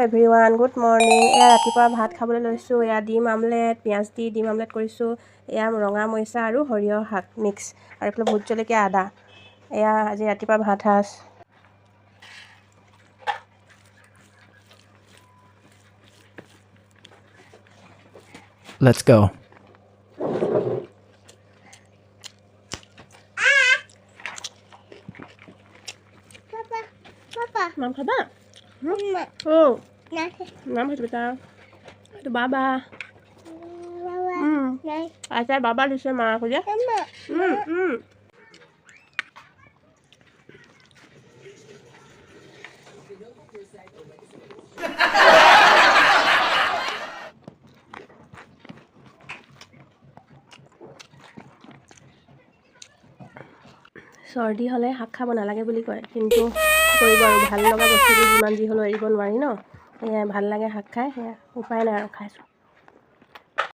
Everyone, good morning. এয়া ৰাতিপুৱা ভাত খাবলৈ লৈছোঁ। এয়া ডিম আমলেট, পিঁয়াজ দি ডিম আমলেট কৰিছোঁ। এয়া ৰঙা মৰিচা আৰু সৰিয়হ শাক মিক্স আৰু এইফালে ভোট জলকীয়া আদা। এয়া আজি ৰাতিপুৱা ভাত সাজ। Let's go. Papa. Mam খাবা? Mama. Oh, Nasi. mam খাইছে বেটা। এইটো বাবা। Nasi. আচ্ছা বাবা দিছে মা খুজে। Mama. চৰ্দি হ'লে শাক খাব নালাগে বুলি কয়, কিন্তু কৰিব আৰু ভাল লগা বস্তুটো যিমান যি হ'লেও এৰিব নোৱাৰি ন। সেয়াই ভাল লাগে শাক খাই, সেয়া উপায় নাই আৰু খাইছোঁ।